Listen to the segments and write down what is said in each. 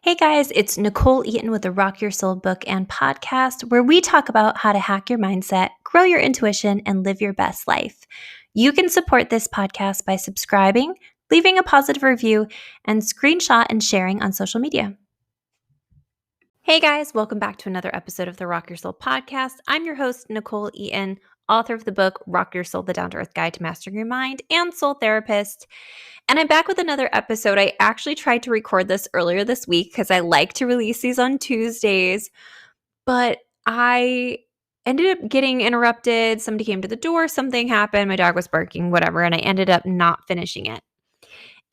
Hey guys, it's Nicole Eaton with the Rock Your Soul book and podcast, where we talk about how to hack your mindset, grow your intuition, and live your best life. You can support this podcast by subscribing, leaving a positive review, and screenshot and sharing on social media. Hey guys, welcome back to another episode of the Rock Your Soul podcast. I'm your host, Nicole Eaton, author of the book Rock Your Soul, The Down to Earth Guide to Mastering Your Mind, and soul therapist. And I'm back with another episode. I actually tried to record this earlier this week because I like to release these on Tuesdays, but I ended up getting interrupted. Somebody came to the door, something happened, my dog was barking, whatever, and I ended up not finishing it.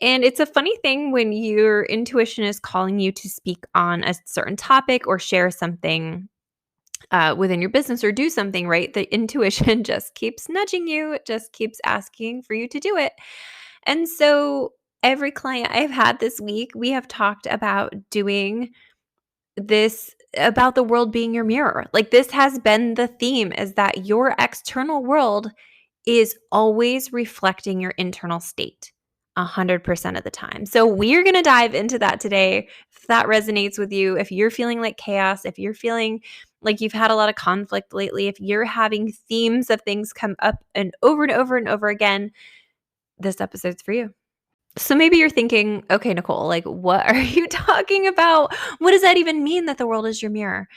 And it's a funny thing when your intuition is calling you to speak on a certain topic or share something within your business or do something, right? The intuition just keeps nudging you, it just keeps asking for you to do it. And so every client I've had this week, we have talked about doing this about the world being your mirror. Like this has been the theme is that your external world is always reflecting your internal state 100% of the time. So we're going to dive into that today. If that resonates with you, if you're feeling like chaos, if you're feeling like you've had a lot of conflict lately, if you're having themes of things come up and over again, this episode's for you. So maybe you're thinking, okay, Nicole, like, what are you talking about? What does that even mean that the world is your mirror?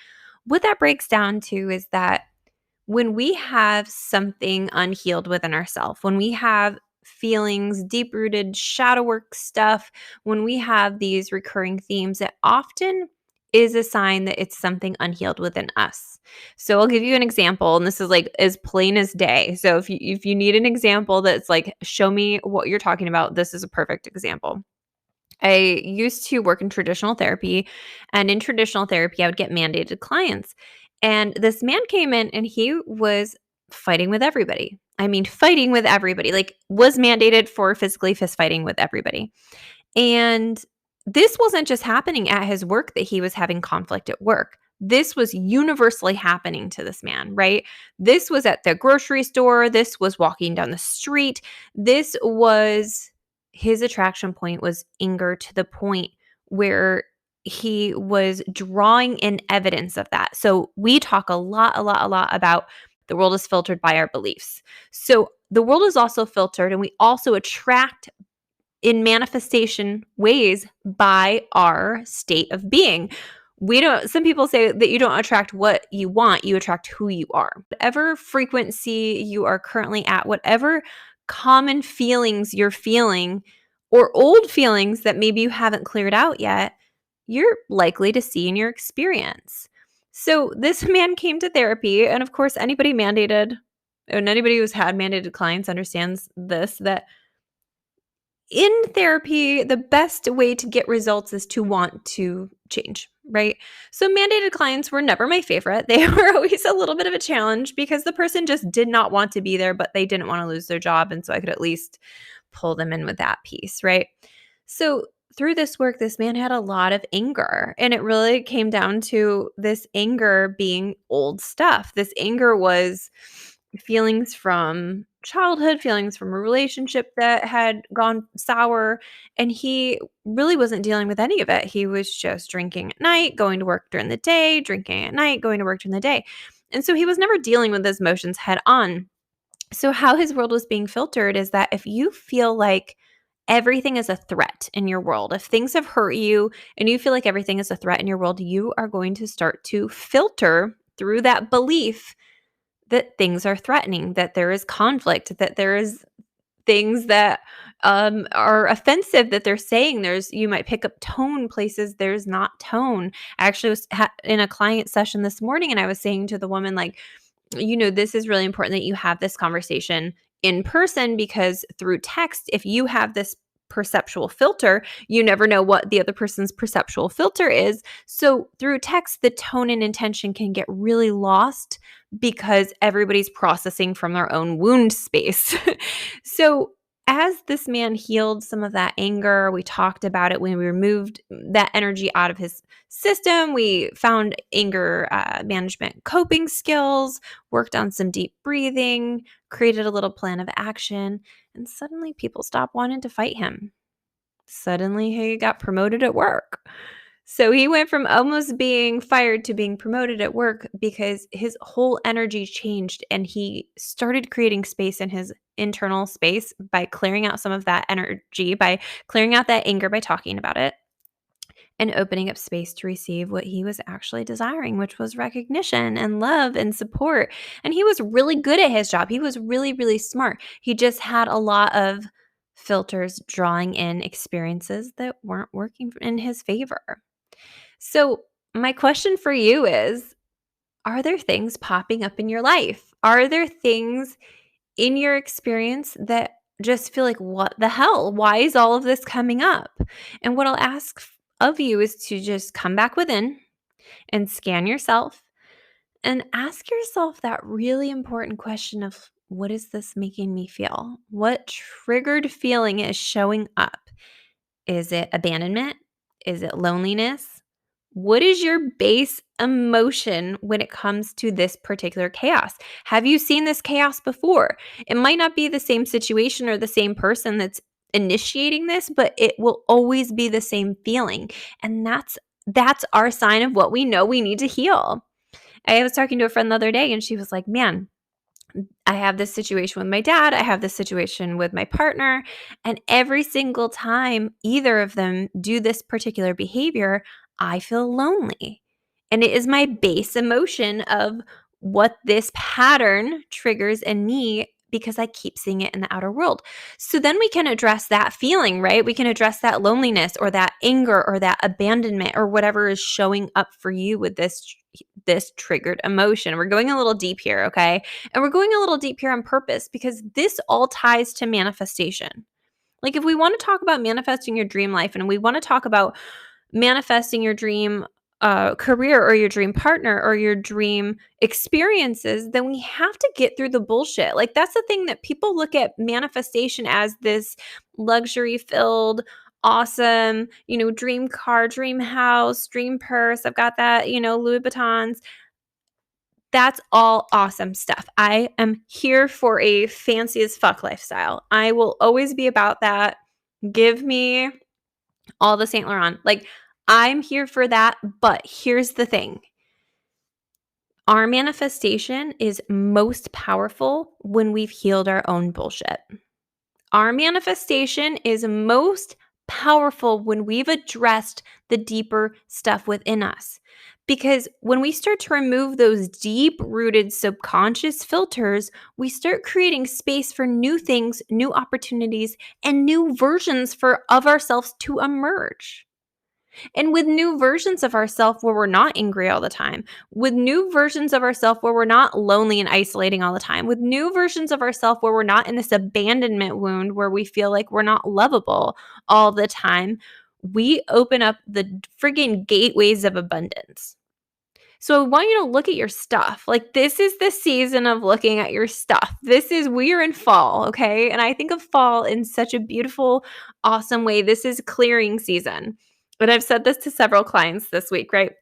What that breaks down to is that when we have something unhealed within ourselves, when we have feelings, deep rooted shadow work stuff, when we have these recurring themes, it often is a sign that it's something unhealed within us. So I'll give you an example, and this is like as plain as day. So if you need an example that's like, show me what you're talking about, this is a perfect example. I used to work in traditional therapy, and in traditional therapy, I would get mandated clients. And this man came in and he was fighting with everybody. I mean, fighting with everybody, like was mandated for physically fist fighting with everybody. And this wasn't just happening at his work that he was having conflict at work. This was universally happening to this man, right? This was at the grocery store. This was walking down the street. This was his attraction point was anger to the point where he was drawing in evidence of that. So we talk a lot about the world is filtered by our beliefs. So the world is also filtered, and we also attract in manifestation ways by our state of being. Some people say that you don't attract what you want, you attract who you are. Whatever frequency you are currently at, whatever common feelings you're feeling, or old feelings that maybe you haven't cleared out yet, you're likely to see in your experience. So this man came to therapy, and of course, anybody mandated, and anybody who's had mandated clients understands this, that in therapy, the best way to get results is to want to change, right? So mandated clients were never my favorite. They were always a little bit of a challenge because the person just did not want to be there, but they didn't want to lose their job. And so I could at least pull them in with that piece, right? So through this work, this man had a lot of anger, and it really came down to this anger being old stuff. This anger was feelings from childhood, feelings from a relationship that had gone sour, and he really wasn't dealing with any of it. He was just drinking at night, going to work during the day, drinking at night, going to work during the day. And so he was never dealing with his emotions head on. So how his world was being filtered is that if you feel like everything is a threat in your world, if things have hurt you and you feel like everything is a threat in your world, you are going to start to filter through that belief that things are threatening, that there is conflict, that there is things that are offensive that they're saying. You might pick up tone places there's not tone. I actually was in a client session this morning, and I was saying to the woman, like, this is really important that you have this conversation in person, because through text, if you have this perceptual filter, you never know what the other person's perceptual filter is. So through text, the tone and intention can get really lost because everybody's processing from their own wound space. So as this man healed some of that anger, we talked about it when we removed that energy out of his system. We found anger management coping skills, worked on some deep breathing, created a little plan of action, and suddenly people stopped wanting to fight him. Suddenly he got promoted at work. So he went from almost being fired to being promoted at work because his whole energy changed and he started creating space in his internal space by clearing out some of that energy, by clearing out that anger by talking about it and opening up space to receive what he was actually desiring, which was recognition and love and support. And he was really good at his job. He was really, really smart. He just had a lot of filters drawing in experiences that weren't working in his favor. So, my question for you is, are there things popping up in your life? Are there things in your experience that just feel like, what the hell? Why is all of this coming up? And what I'll ask of you is to just come back within and scan yourself and ask yourself that really important question of, what is this making me feel? What triggered feeling is showing up? Is it abandonment? Is it loneliness? What is your base emotion when it comes to this particular chaos? Have you seen this chaos before? It might not be the same situation or the same person that's initiating this, but it will always be the same feeling. And that's our sign of what we know we need to heal. I was talking to a friend the other day and she was like, "Man, I have this situation with my dad, I have this situation with my partner, and every single time either of them do this particular behavior, I feel lonely." And it is my base emotion of what this pattern triggers in me because I keep seeing it in the outer world. So then we can address that feeling, right? We can address that loneliness or that anger or that abandonment or whatever is showing up for you with this triggered emotion. We're going a little deep here, okay? And we're going a little deep here on purpose because this all ties to manifestation. Like, if we want to talk about manifesting your dream life and we want to talk about manifesting your dream career or your dream partner or your dream experiences, then we have to get through the bullshit. Like, that's the thing that people look at manifestation as this luxury filled, awesome, dream car, dream house, dream purse. I've got that, Louis Vuittons. That's all awesome stuff. I am here for a fancy as fuck lifestyle. I will always be about that. Give me all the Saint Laurent. Like, I'm here for that, but here's the thing. Our manifestation is most powerful when we've healed our own bullshit. Our manifestation is most powerful when we've addressed the deeper stuff within us. Because when we start to remove those deep rooted subconscious filters, we start creating space for new things, new opportunities, and new versions of ourselves to emerge. And with new versions of ourselves where we're not angry all the time, with new versions of ourselves where we're not lonely and isolating all the time, with new versions of ourselves where we're not in this abandonment wound where we feel like we're not lovable all the time, we open up the friggin' gateways of abundance. So I want you to look at your stuff. Like, this is the season of looking at your stuff. We're in fall, okay? And I think of fall in such a beautiful, awesome way. This is clearing season. And I've said this to several clients this week, right?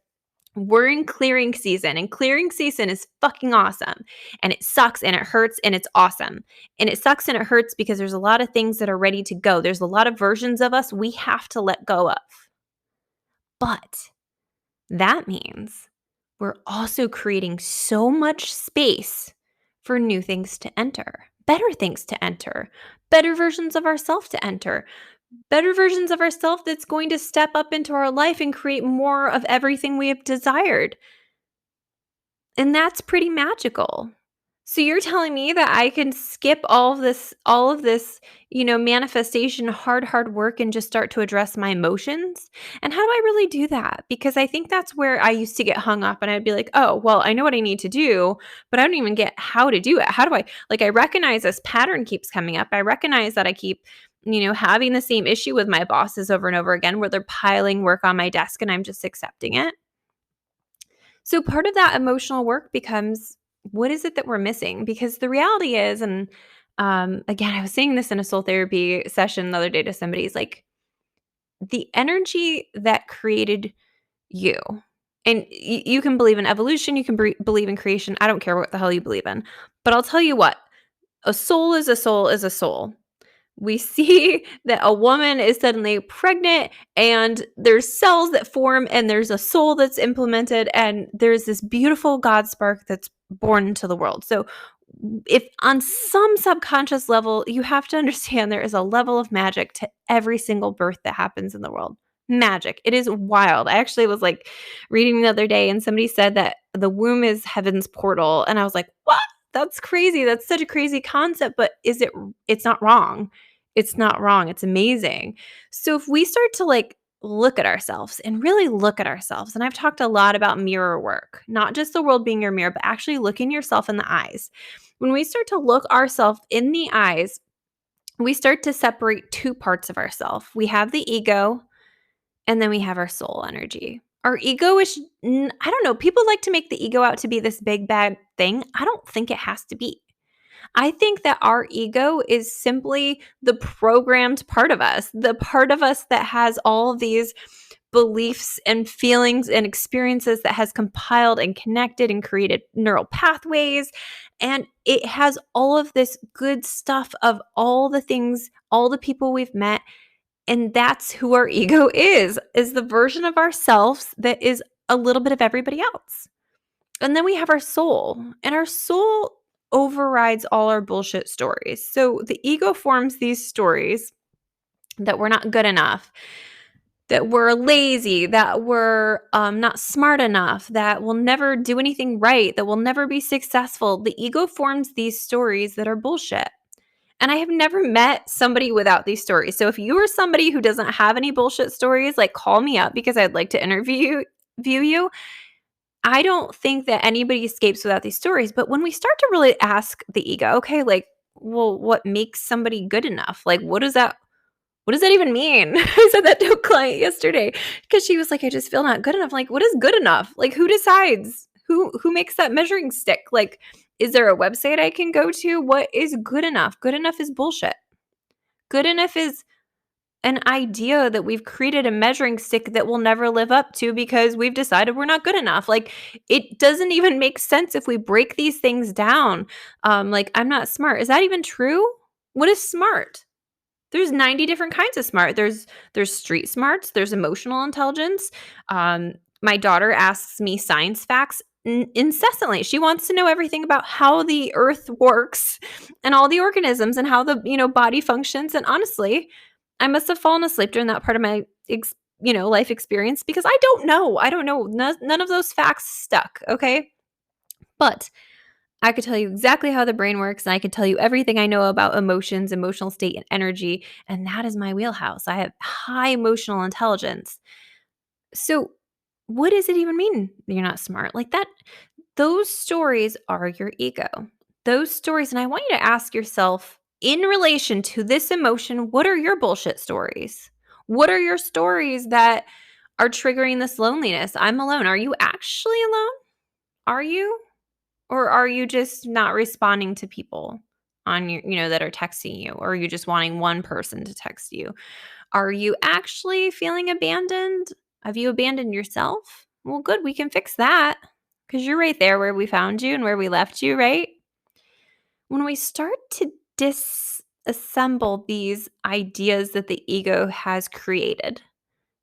We're in clearing season, and clearing season is fucking awesome. And it sucks and it hurts and it's awesome. And it sucks and it hurts because there's a lot of things that are ready to go. There's a lot of versions of us we have to let go of. But that means we're also creating so much space for new things to enter, better things to enter, better versions of ourselves to enter, better versions of ourselves that's going to step up into our life and create more of everything we have desired. And that's pretty magical. So you're telling me that I can skip all of this, manifestation, hard work and just start to address my emotions? And how do I really do that? Because I think that's where I used to get hung up and I'd be like, "Oh, well, I know what I need to do, but I don't even get how to do it. How do I recognize this pattern keeps coming up. I recognize that I keep having the same issue with my bosses over and over again where they're piling work on my desk and I'm just accepting it." So part of that emotional work becomes, what is it that we're missing? Because the reality is, and again, I was saying this in a soul therapy session the other day to somebody, is like, the energy that created you, and you can believe in evolution, you can believe in creation. I don't care what the hell you believe in. But I'll tell you what, a soul is a soul is a soul. We see that a woman is suddenly pregnant and there's cells that form and there's a soul that's implemented and there's this beautiful God spark that's born into the world. So if on some subconscious level, you have to understand there is a level of magic to every single birth that happens in the world. Magic. It is wild. I actually was like reading the other day and somebody said that the womb is heaven's portal. And I was like, what? That's crazy. That's such a crazy concept. But it's not wrong. It's not wrong. It's amazing. So if we start to like look at ourselves and really look at ourselves, and I've talked a lot about mirror work, not just the world being your mirror, but actually looking yourself in the eyes. When we start to look ourselves in the eyes, we start to separate two parts of ourselves. We have the ego and then we have our soul energy. Our ego is, I don't know, people like to make the ego out to be this big bad thing. I don't think it has to be. I think that our ego is simply the programmed part of us, the part of us that has all of these beliefs and feelings and experiences that has compiled and connected and created neural pathways. And it has all of this good stuff of all the things, all the people we've met. And that's who our ego is the version of ourselves that is a little bit of everybody else. And then we have our soul, and our soul overrides all our bullshit stories. So the ego forms these stories that we're not good enough, that we're lazy, that we're not smart enough, that we'll never do anything right, that we'll never be successful. The ego forms these stories that are bullshit. And I have never met somebody without these stories. So if you are somebody who doesn't have any bullshit stories, like call me up because I'd like to interview you. I don't think that anybody escapes without these stories. But when we start to really ask the ego, okay, like, well, what makes somebody good enough? Like, what does that even mean? I said that to a client yesterday because she was like, I just feel not good enough. Like, what is good enough? Like, who decides? Who makes that measuring stick? Like, is there a website I can go to? What is good enough? Good enough is bullshit. Good enough is an idea that we've created a measuring stick that we'll never live up to because we've decided we're not good enough. Like, it doesn't even make sense if we break these things down. Like, I'm not smart. Is that even true? What is smart? There's 90 different kinds of smart. There's street smarts, there's emotional intelligence. My daughter asks me science facts incessantly. She wants to know everything about how the earth works and all the organisms and how the, body functions. And honestly, I must have fallen asleep during that part of my life experience because I don't know. I don't know. None of those facts stuck, okay? But I could tell you exactly how the brain works, and I could tell you everything I know about emotions, emotional state, and energy, and that is my wheelhouse. I have high emotional intelligence. So, what does it even mean you're not smart? Like that, those stories are your ego. Those stories, and I want you to ask yourself in relation to this emotion, what are your bullshit stories? What are your stories that are triggering this loneliness? I'm alone. Are you actually alone? Are you? Or are you just not responding to people on your, that are texting you? Or are you just wanting one person to text you? Are you actually feeling abandoned? Have you abandoned yourself? Well, good. We can fix that because you're right there where we found you and where we left you, right? When we start to disassemble these ideas that the ego has created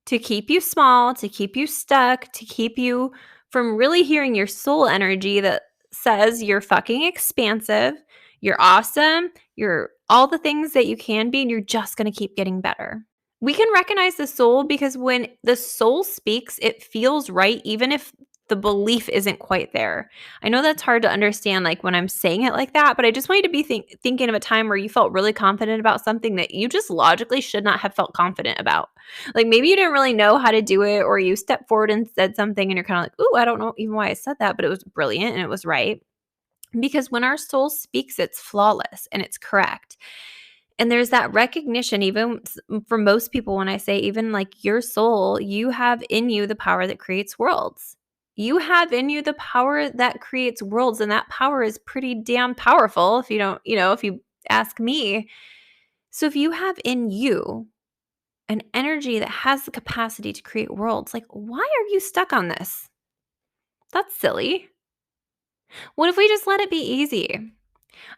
to keep you small, to keep you stuck, to keep you from really hearing your soul energy that says you're fucking expansive, you're awesome, you're all the things that you can be, and you're just going to keep getting better. We can recognize the soul because when the soul speaks, it feels right, even if the belief isn't quite there. I know that's hard to understand, like when I'm saying it like that, but I just want you to be thinking of a time where you felt really confident about something that you just logically should not have felt confident about. Like maybe you didn't really know how to do it, or you stepped forward and said something and you're kind of like, ooh, I don't know even why I said that, but it was brilliant and it was right. Because when our soul speaks, it's flawless and it's correct. And there's that recognition, even for most people, when I say even like your soul, you have in you the power that creates worlds. You have in you the power that creates worlds. And that power is pretty damn powerful if you don't, if you ask me. So if you have in you an energy that has the capacity to create worlds, like why are you stuck on this? That's silly. What if we just let it be easy?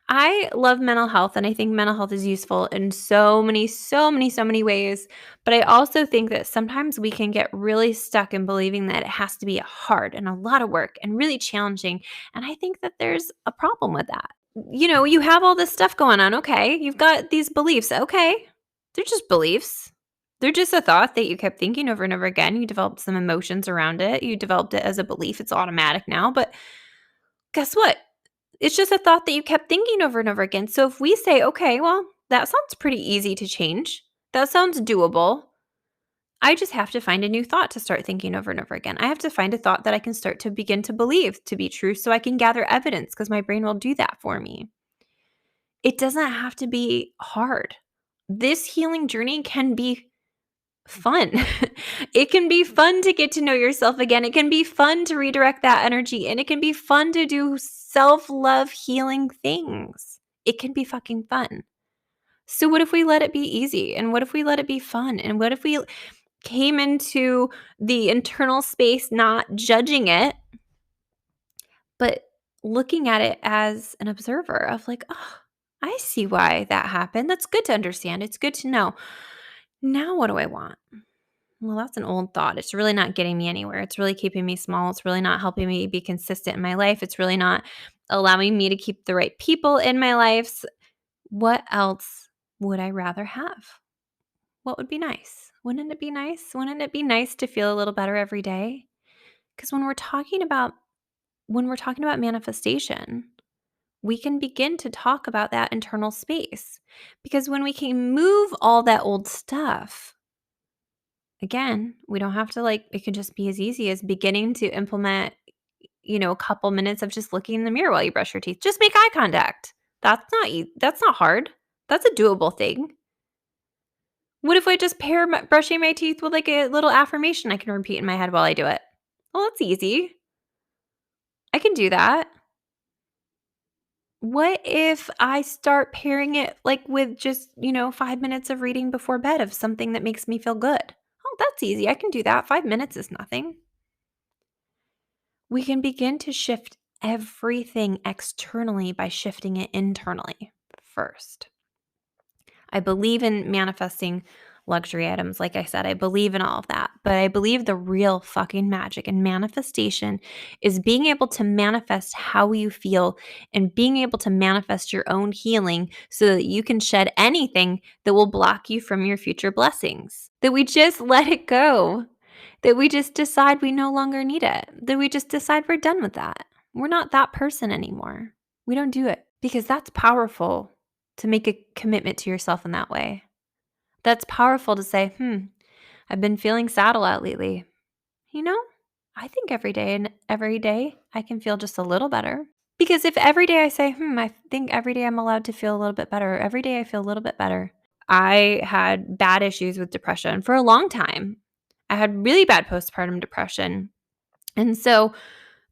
I love mental health, and I think mental health is useful in so many, so many, so many ways. But I also think that sometimes we can get really stuck in believing that it has to be hard and a lot of work and really challenging. And I think that there's a problem with that. You have all this stuff going on. Okay. You've got these beliefs. Okay. They're just beliefs. They're just a thought that you kept thinking over and over again. You developed some emotions around it. You developed it as a belief. It's automatic now. But guess what? It's just a thought that you kept thinking over and over again. So if we say, okay, well, that sounds pretty easy to change. That sounds doable. I just have to find a new thought to start thinking over and over again. I have to find a thought that I can start to begin to believe to be true so I can gather evidence because my brain will do that for me. It doesn't have to be hard. This healing journey can be fun. It can be fun to get to know yourself again. It can be fun to redirect that energy, and it can be fun to do self-love healing things. It can be fucking fun. So what if we let it be easy? And what if we let it be fun? And what if we came into the internal space not judging it, but looking at it as an observer of like, "Oh, I see why that happened. That's good to understand. It's good to know. Now what do I want?" Well, that's an old thought. It's really not getting me anywhere. It's really keeping me small. It's really not helping me be consistent in my life. It's really not allowing me to keep the right people in my life. What else would I rather have? What would be nice? Wouldn't it be nice? Wouldn't it be nice to feel a little better every day? Because when we're talking about manifestation, we can begin to talk about that internal space. Because when we can move all that old stuff, again, we don't have to it can just be as easy as beginning to implement, a couple minutes of just looking in the mirror while you brush your teeth. Just make eye contact. That's not hard. That's a doable thing. What if I just pair brushing my teeth with a little affirmation I can repeat in my head while I do it? Well, that's easy. I can do that. What if I start pairing it with just, 5 minutes of reading before bed of something that makes me feel good? Oh, that's easy. I can do that. 5 minutes is nothing. We can begin to shift everything externally by shifting it internally first. I believe in manifesting luxury items. Like I said, I believe in all of that. But I believe the real fucking magic in manifestation is being able to manifest how you feel and being able to manifest your own healing so that you can shed anything that will block you from your future blessings. That we just let it go. That we just decide we no longer need it. That we just decide we're done with that. We're not that person anymore. We don't do it because that's powerful to make a commitment to yourself in that way. That's powerful to say, I've been feeling sad a lot lately. You know, I think every day I can feel just a little better. Because if every day I say, I think every day I'm allowed to feel a little bit better, every day I feel a little bit better. I had bad issues with depression for a long time. I had really bad postpartum depression. And so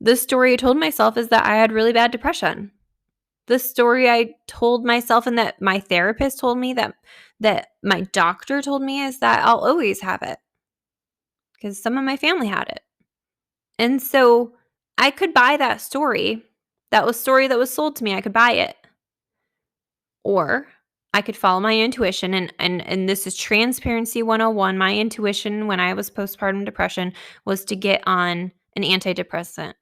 the story I told myself is that I had really bad depression. The story I told myself and that my therapist told me, that my doctor told me, is that I'll always have it because some of my family had it. And so I could buy that story. That was story that was sold to me. I could buy it. Or I could follow my intuition, and this is transparency 101. My intuition when I was postpartum depression was to get on an antidepressant.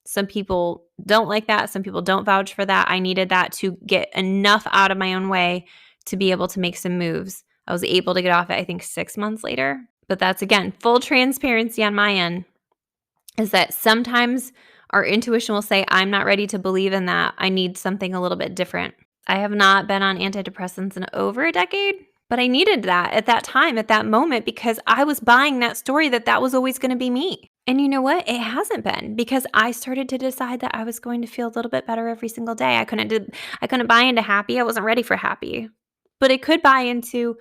Some people don't like that. Some people don't vouch for that. I needed that to get enough out of my own way to be able to make some moves. I was able to get off it, I think, 6 months later. But that's, again, full transparency on my end, is that sometimes our intuition will say, I'm not ready to believe in that. I need something a little bit different. I have not been on antidepressants in over a decade, but I needed that at that time, at that moment, because I was buying that story that was always going to be me. And you know what? It hasn't been, because I started to decide that I was going to feel a little bit better every single day. I couldn't buy into happy. I wasn't ready for happy. But I could buy into,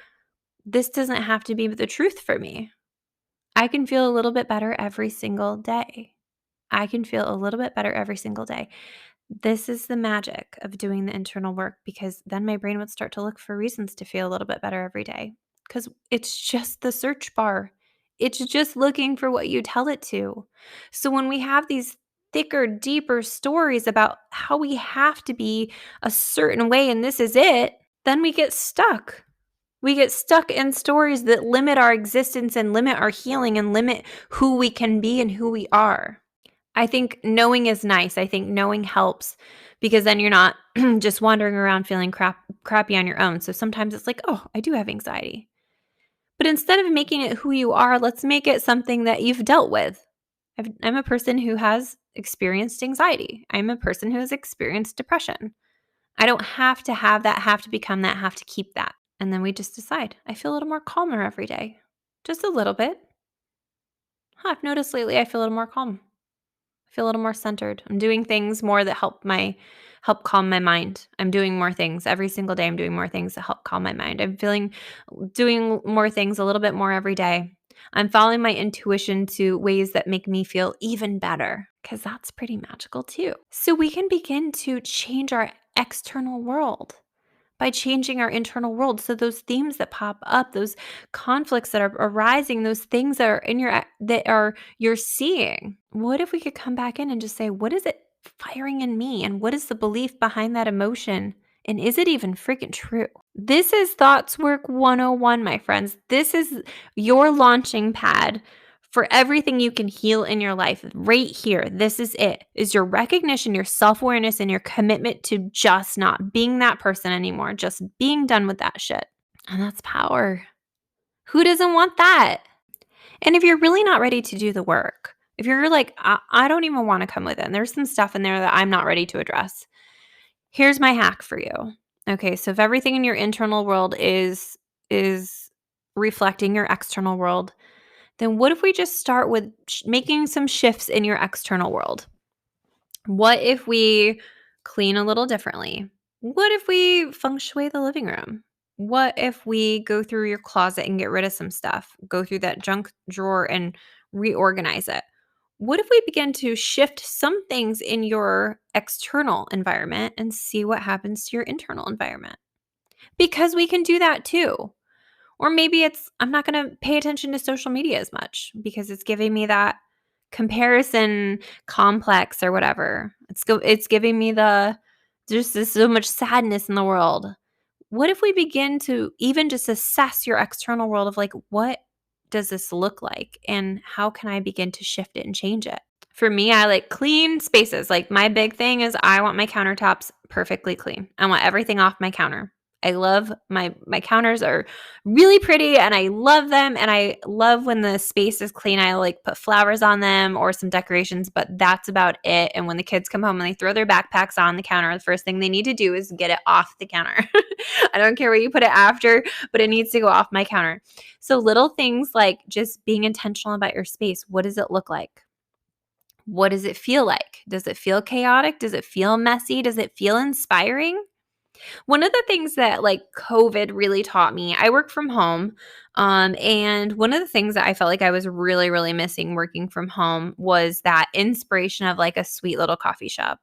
this doesn't have to be the truth for me. I can feel a little bit better every single day. I can feel a little bit better every single day. This is the magic of doing the internal work, because then my brain would start to look for reasons to feel a little bit better every day, because it's just the search bar. It's just looking for what you tell it to. So when we have these thicker, deeper stories about how we have to be a certain way and this is it, then we get stuck. We get stuck in stories that limit our existence and limit our healing and limit who we can be and who we are. I think knowing is nice. I think knowing helps because then you're not just wandering around feeling crappy on your own. So sometimes it's like, oh, I do have anxiety. But instead of making it who you are, let's make it something that you've dealt with. I'm a person who has experienced anxiety. I'm a person who has experienced depression. I don't have to have that, have to become that, have to keep that. And then we just decide, I feel a little more calmer every day. Just a little bit. I've noticed lately I feel a little more calm. I feel a little more centered. I'm doing things more that help calm my mind. I'm doing more things every single day. I'm doing more things that help calm my mind. Doing more things a little bit more every day. I'm following my intuition to ways that make me feel even better because that's pretty magical too. So we can begin to change our external world by changing our internal world. So those themes that pop up, those conflicts that are arising, those things that are you're seeing. What if we could come back in and just say, what is it firing in me? And what is the belief behind that emotion? And is it even freaking true? This is Thoughts Work 101, my friends. This is your launching pad for everything you can heal in your life right here. This is it, is your recognition, your self-awareness, and your commitment to just not being that person anymore, just being done with that shit. And that's power. Who doesn't want that? And if you're really not ready to do the work, if you're like, I don't even want to come with it, and there's some stuff in there that I'm not ready to address, here's my hack for you. Okay, so if everything in your internal world is reflecting your external world, then what if we just start with making some shifts in your external world? What if we clean a little differently? What if we feng shui the living room? What if we go through your closet and get rid of some stuff? Go through that junk drawer and reorganize it. What if we begin to shift some things in your external environment and see what happens to your internal environment? Because we can do that too. Or maybe it's, I'm not going to pay attention to social media as much because it's giving me that comparison complex or whatever. It's giving me there's so much sadness in the world. What if we begin to even just assess your external world of like, what does this look like and how can I begin to shift it and change it? For me, I like clean spaces. Like my big thing is I want my countertops perfectly clean. I want everything off my counter. I love my counters are really pretty and I love them and I love when the space is clean. I like put flowers on them or some decorations, but that's about it. And when the kids come home and they throw their backpacks on the counter, the first thing they need to do is get it off the counter. I don't care where you put it after, but it needs to go off my counter. So little things like just being intentional about your space. What does it look like? What does it feel like? Does it feel chaotic? Does it feel messy? Does it feel inspiring? One of the things that like COVID really taught me, I work from home. And one of the things that I felt like I was really, really missing working from home was that inspiration of like a sweet little coffee shop.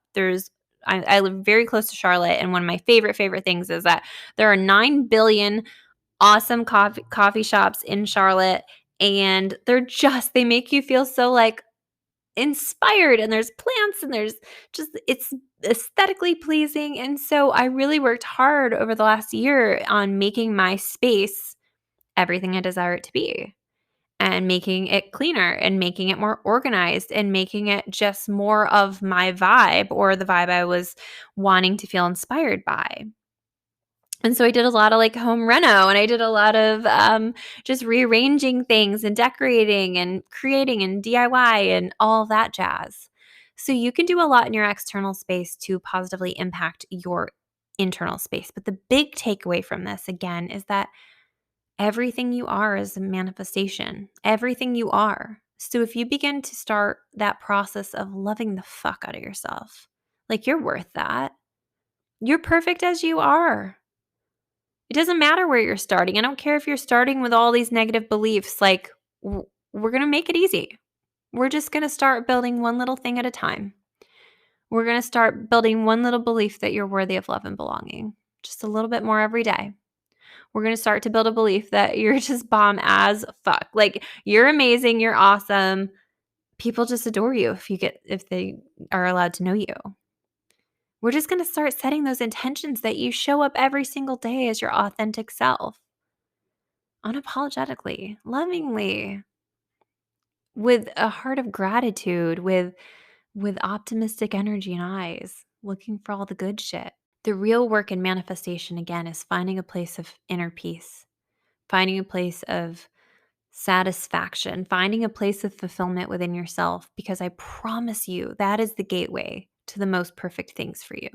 I live very close to Charlotte. And one of my favorite things is that there are 9 billion awesome coffee shops in Charlotte. And they make you feel so like inspired and there's plants and there's just it's aesthetically pleasing. And so I really worked hard over the last year on making my space everything I desire it to be and making it cleaner and making it more organized and making it just more of my vibe or the vibe I was wanting to feel inspired by. And so I did a lot of like home reno and I did a lot of just rearranging things and decorating and creating and DIY and all that jazz. So you can do a lot in your external space to positively impact your internal space. But the big takeaway from this, again, is that everything you are is a manifestation. Everything you are. So if you begin to start that process of loving the fuck out of yourself, like you're worth that. You're perfect as you are. It doesn't matter where you're starting. I don't care if you're starting with all these negative beliefs. Like, we're going to make it easy. We're just going to start building one little thing at a time. We're going to start building one little belief that you're worthy of love and belonging. Just a little bit more every day. We're going to start to build a belief that you're just bomb as fuck. Like, you're amazing. You're awesome. people just adore you if they are allowed to know you. We're just going to start setting those intentions that you show up every single day as your authentic self, unapologetically, lovingly, with a heart of gratitude, with optimistic energy and eyes, looking for all the good shit. The real work in manifestation, again, is finding a place of inner peace, finding a place of satisfaction, finding a place of fulfillment within yourself, because I promise you that is the gateway to the most perfect things for you.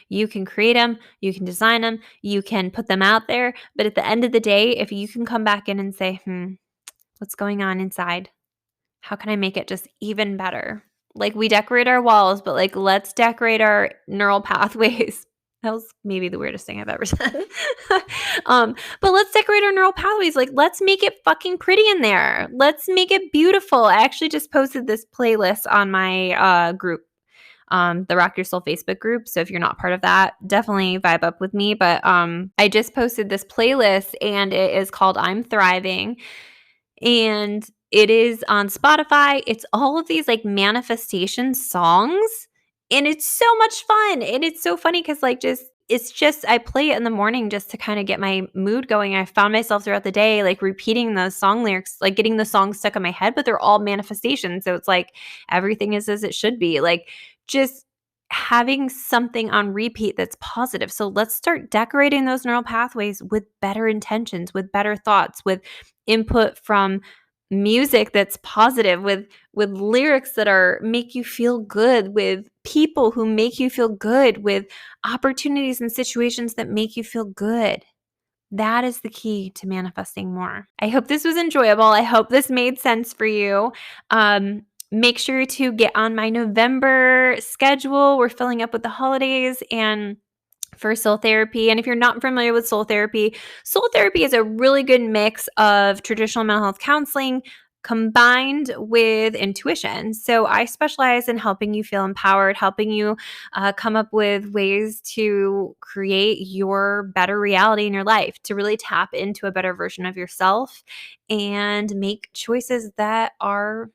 You can create them, you can design them, you can put them out there, but at the end of the day, if you can come back in and say, what's going on inside? How can I make it just even better? Like, we decorate our walls, but like, let's decorate our neural pathways. That was maybe the weirdest thing I've ever said. But let's decorate our neural pathways. Like, let's make it fucking pretty in there. Let's make it beautiful. I actually just posted this playlist on my group, the Rock Your Soul Facebook group. So if you're not part of that, definitely vibe up with me. But I just posted this playlist, and it is called I'm Thriving. And it is on Spotify. It's all of these like manifestation songs, and it's so much fun. And it's so funny because it's just I play it in the morning just to kind of get my mood going. I found myself throughout the day like repeating those song lyrics, like getting the songs stuck in my head, but they're all manifestations. So it's like everything is as it should be. Like, just having something on repeat that's positive. So let's start decorating those neural pathways with better intentions, with better thoughts, with input from music that's positive, with lyrics that are make you feel good, with people who make you feel good, with opportunities and situations that make you feel good. That is the key to manifesting more. I hope this was enjoyable. I hope this made sense for you. Make sure to get on my November schedule. We're filling up with the holidays and for soul therapy. And if you're not familiar with soul therapy is a really good mix of traditional mental health counseling combined with intuition. So I specialize in helping you feel empowered, helping you come up with ways to create your better reality in your life, to really tap into a better version of yourself and make choices that are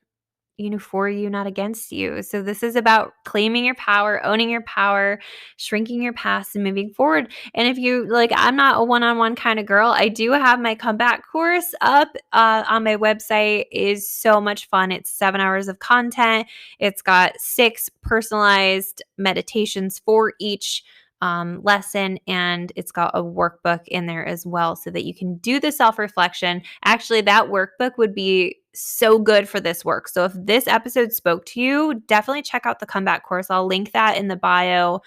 for you, not against you. So this is about claiming your power, owning your power, shrinking your past, and moving forward. And if you like, I'm not a one-on-one kind of girl. I do have my comeback course up on my website. It is so much fun. It's 7 hours of content. It's got 6 personalized meditations for each lesson, and it's got a workbook in there as well so that you can do the self-reflection. Actually, that workbook would be so good for this work. So if this episode spoke to you, definitely check out the comeback course. I'll link that in the bio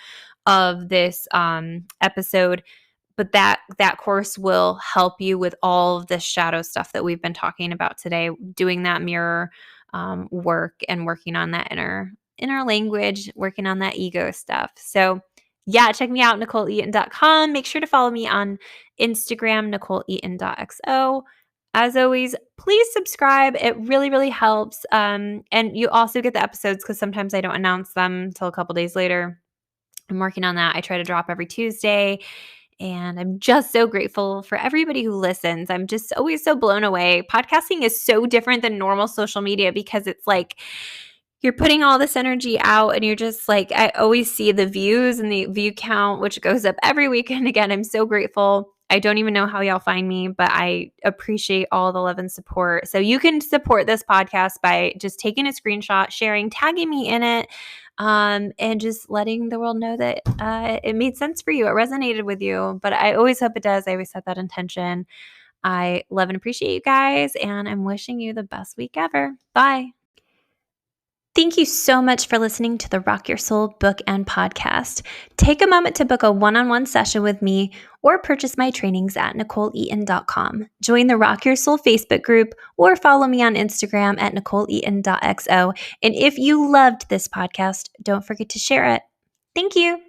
of this episode. But that course will help you with all of this shadow stuff that we've been talking about today, doing that mirror work and working on that inner language, working on that ego stuff. So yeah, check me out, NicoleEaton.com. Make sure to follow me on Instagram, NicoleEaton.xo. As always, please subscribe. It really, really helps. And you also get the episodes because sometimes I don't announce them until a couple days later. I'm working on that. I try to drop every Tuesday. And I'm just so grateful for everybody who listens. I'm just always so blown away. Podcasting is so different than normal social media because it's like you're putting all this energy out and you're just like, I always see the views and the view count, which goes up every week. And again, I'm so grateful. I don't even know how y'all find me, but I appreciate all the love and support. So you can support this podcast by just taking a screenshot, sharing, tagging me in it, and just letting the world know that it made sense for you. It resonated with you. But I always hope it does. I always set that intention. I love and appreciate you guys, and I'm wishing you the best week ever. Bye. Thank you so much for listening to the Rock Your Soul book and podcast. Take a moment to book a one-on-one session with me or purchase my trainings at NicoleEaton.com. Join the Rock Your Soul Facebook group or follow me on Instagram at NicoleEaton.xo. And if you loved this podcast, don't forget to share it. Thank you.